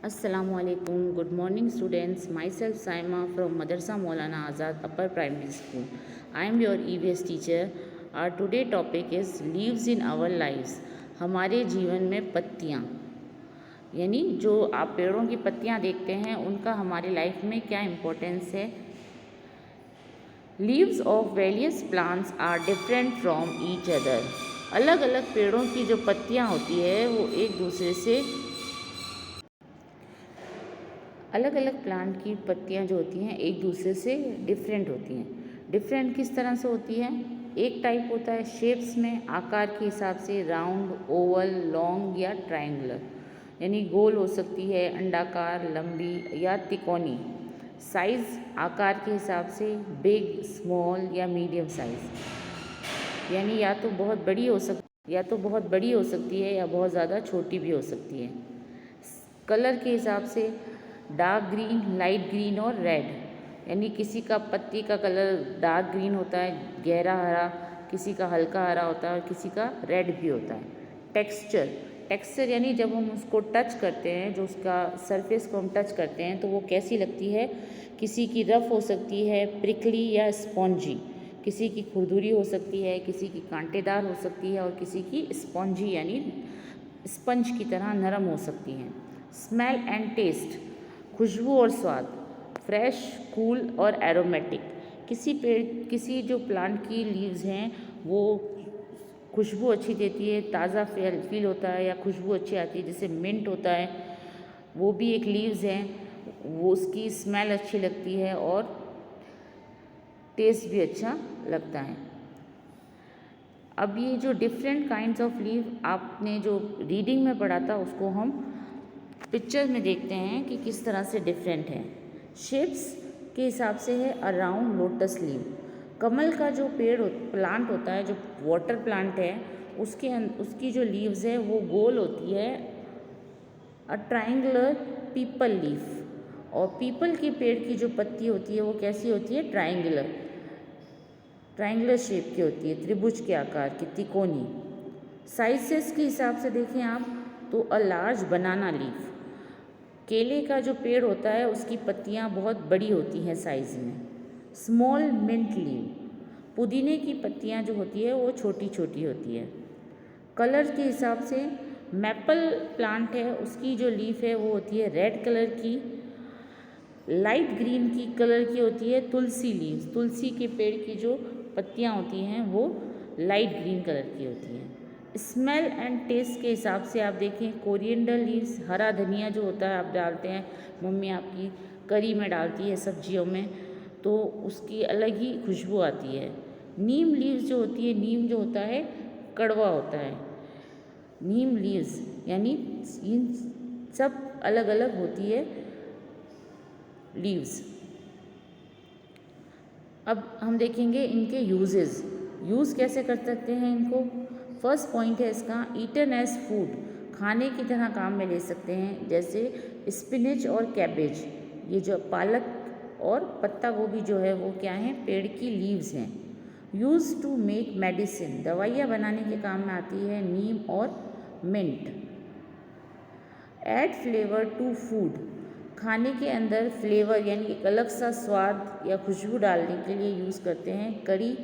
Assalamualaikum. Good morning, students. Myself Saima from Madrasa Maulana Azad Upper Primary School. I am your EVS teacher. Our today topic is leaves in our lives. हमारे जीवन में पत्तियाँ, यानी जो आप पेड़ों की पत्तियाँ देखते हैं उनका हमारी लाइफ में क्या इम्पोर्टेंस है। Leaves of various plants are different from each other. अलग अलग पेड़ों की जो पत्तियाँ होती है वो एक दूसरे से अलग अलग प्लांट की पत्तियां जो होती हैं एक दूसरे से डिफरेंट होती हैं। डिफरेंट किस तरह से होती है? एक टाइप होता है शेप्स में, आकार के हिसाब से राउंड, ओवल, लॉन्ग या ट्रायंगुलर, यानी गोल हो सकती है, अंडाकार, लंबी या तिकोनी। साइज़ आकार के हिसाब से बिग, स्मॉल या मीडियम साइज़, यानी या तो बहुत बड़ी हो सकती है या बहुत ज़्यादा छोटी भी हो सकती है। कलर के हिसाब से डार्क ग्रीन, लाइट ग्रीन और रेड, यानी किसी का पत्ती का कलर डार्क ग्रीन होता है, गहरा हरा, किसी का हल्का हरा होता है और किसी का रेड भी होता है। टेक्सचर यानी जब हम उसको टच करते हैं, जो उसका सरफेस को हम टच करते हैं तो वो कैसी लगती है। किसी की रफ़ हो सकती है, प्रिकली या स्पॉन्जी, किसी की खुरदुरी हो सकती है, किसी की कांटेदार हो सकती है और किसी की स्पॉन्जी यानी स्पंज की तरह नरम हो सकती हैं। स्मेल एंड टेस्ट, खुशबू और स्वाद, फ्रेश, कूल और एरोमेटिक। किसी जो प्लांट की लीव्स हैं वो खुशबू अच्छी देती है, ताज़ा फील होता है या खुशबू अच्छी आती है, जैसे मिंट होता है, वो भी एक लीव्स हैं, वो उसकी स्मेल अच्छी लगती है और टेस्ट भी अच्छा लगता है। अब ये जो डिफरेंट काइंड्स ऑफ लीव आपने जो रीडिंग में पढ़ा था उसको हम पिक्चर में देखते हैं कि किस तरह से डिफरेंट है। शेप्स के हिसाब से है अराउंड लोटस लीव। कमल का जो प्लांट होता है, जो वाटर प्लांट है, उसकी जो लीव्स है वो गोल होती है, अ ट्राइंगुलर पीपल लीफ। और पीपल के पेड़ की जो पत्ती होती है वो कैसी होती है? ट्राइंगुलर शेप की होती है, त्रिभुज के आकार की, तिकोनी। साइजेस के हिसाब से देखें आप तो अ लार्ज बनाना लीफ, केले का जो पेड़ होता है उसकी पत्तियां बहुत बड़ी होती हैं साइज़ में। स्मॉल मिंट लीव, पुदीने की पत्तियां जो होती है वो छोटी छोटी होती है। कलर के हिसाब से मैपल प्लांट है, उसकी जो लीफ है वो होती है रेड कलर की। लाइट ग्रीन की कलर की होती है तुलसी लीव्स, तुलसी के पेड़ की जो पत्तियां होती हैं वो लाइट ग्रीन कलर की होती हैं। स्मेल एंड टेस्ट के हिसाब से आप देखें, कोरिएंडर लीव्स, हरा धनिया जो होता है आप डालते हैं, मम्मी आपकी करी में डालती है, सब्जियों में, तो उसकी अलग ही खुशबू आती है। नीम लीव्स जो होती है, नीम जो होता है कड़वा होता है। नीम लीव्स यानी इन सब अलग अलग होती है लीव्स। अब हम देखेंगे इनके यूज़ कैसे कर सकते हैं इनको। फर्स्ट पॉइंट है इसका, ईटन एज फूड, खाने की तरह काम में ले सकते हैं, जैसे स्पिनच और कैबेज। ये जो पालक और पत्ता गोभी जो है वो क्या है? पेड़ की लीव्स हैं। यूज़ टू मेक मेडिसिन, दवाइयाँ बनाने के काम में आती है नीम और mint. Add flavour to food, खाने के अंदर फ्लेवर यानी एक अलग सा स्वाद या खुशबू डालने के लिए यूज़ करते हैं करी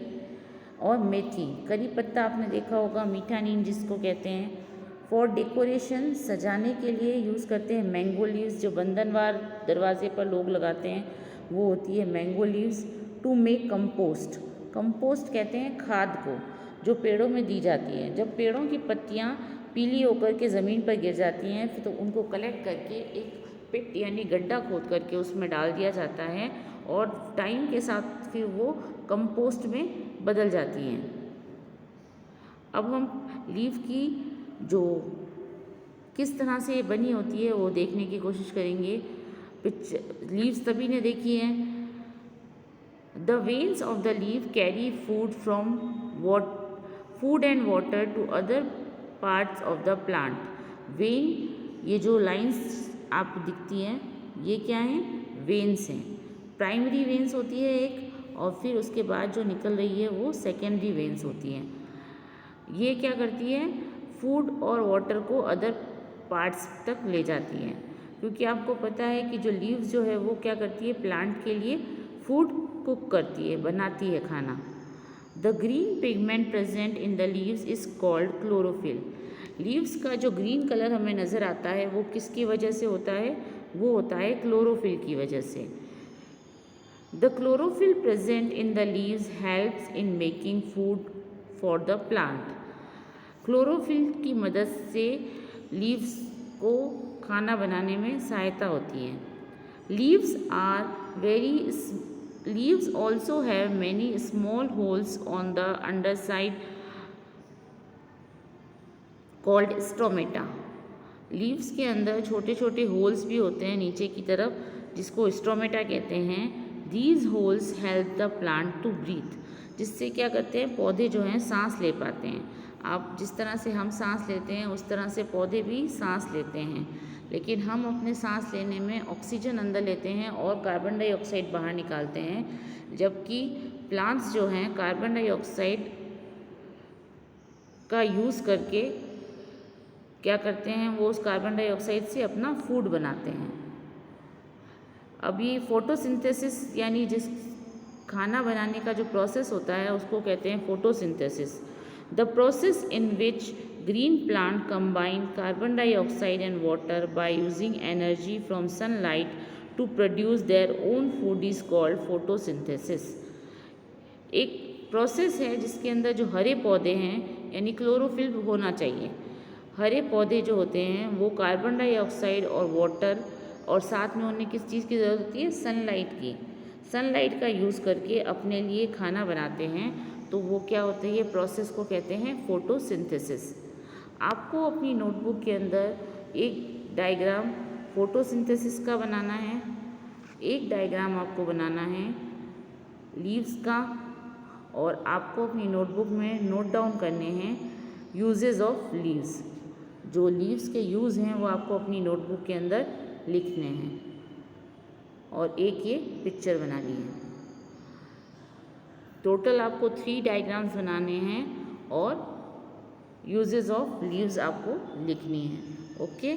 और मेथी। करी पत्ता आपने देखा होगा, मीठा नीम जिसको कहते हैं। फॉर डेकोरेशन, सजाने के लिए यूज़ करते हैं मैंगो लीव्स, जो बंधनवार दरवाजे पर लोग लगाते हैं वो होती है mango leaves. To make compost, compost कहते हैं खाद को जो पेड़ों में दी जाती है। जब पेड़ों की पत्तियाँ पीली होकर के ज़मीन पर गिर जाती हैं फिर तो उनको कलेक्ट करके एक पिट यानी गड्ढा खोद करके उसमें डाल दिया जाता है और टाइम के साथ फिर वो कंपोस्ट में बदल जाती हैं। अब हम लीफ की जो किस तरह से बनी होती है वो देखने की कोशिश करेंगे। लीव्स सभी ने देखी हैं। The veins of the leaf carry food and water to other parts of the plant. Vein, ये जो लाइंस आपको दिखती हैं ये क्या हैं? वेन्स हैं। प्राइमरी वेन्स होती है एक, और फिर उसके बाद जो निकल रही है वो सेकेंडरी वेन्स होती हैं। ये क्या करती है? फूड और वाटर को अदर पार्ट्स तक ले जाती हैं। क्योंकि आपको पता है कि जो लीव्स जो है वो क्या करती है, प्लांट के लिए फूड कुक करती है, बनाती है खाना। The green pigment present in the leaves is called chlorophyll. Leaves का जो ग्रीन कलर हमें नज़र आता है वो किसकी वजह से होता है, वो होता है क्लोरोफिल की वजह से। The chlorophyll present in the leaves helps in making food for the plant. Chlorophyll की मदद से लीव्स को खाना बनाने में सहायता होती है। Leaves also have many small holes on the underside called stomata. Leaves के अंदर छोटे छोटे होल्स भी होते हैं नीचे की तरफ, जिसको स्टोमेटा कहते हैं। These holes help the plant to breathe, जिससे क्या करते हैं, पौधे जो हैं सांस ले पाते हैं। आप जिस तरह से हम सांस लेते हैं उस तरह से पौधे भी सांस लेते हैं, लेकिन हम अपने सांस लेने में ऑक्सीजन अंदर लेते हैं और कार्बन डाइऑक्साइड बाहर निकालते हैं, जबकि प्लांट्स जो हैं कार्बन डाइऑक्साइड का यूज़ करके क्या करते हैं, वो उस कार्बन डाइऑक्साइड से अपना फूड बनाते हैं। अभी फोटोसिंथेसिस यानी जिस खाना बनाने का जो प्रोसेस होता है उसको कहते हैं photosynthesis. The process in which green plant combine carbon dioxide and water by using energy from sunlight to produce their own food is called photosynthesis. एक प्रोसेस है जिसके अंदर जो हरे पौधे हैं यानी क्लोरोफिल होना चाहिए। हरे पौधे जो होते हैं वो कार्बन डाइऑक्साइड और वाटर और साथ में उन्हें किस चीज़ की ज़रूरत होती है, सनलाइट की। सनलाइट का यूज़ करके अपने लिए खाना बनाते हैं, तो वो क्या होता है, ये प्रोसेस को कहते हैं फोटोसिंथेसिस। आपको अपनी नोटबुक के अंदर एक डायग्राम फोटोसिंथेसिस का बनाना है, एक डायग्राम आपको बनाना है लीव्स का, और आपको अपनी नोटबुक में नोट डाउन करने हैं यूजेस ऑफ लीव्स। जो लीव्स के यूज़ हैं वो आपको अपनी नोटबुक के अंदर लिखने हैं, और एक ये पिक्चर बनानी है। टोटल आपको 3 डायग्राम्स बनाने हैं और यूजेस ऑफ लीव्स आपको लिखनी है। ओके।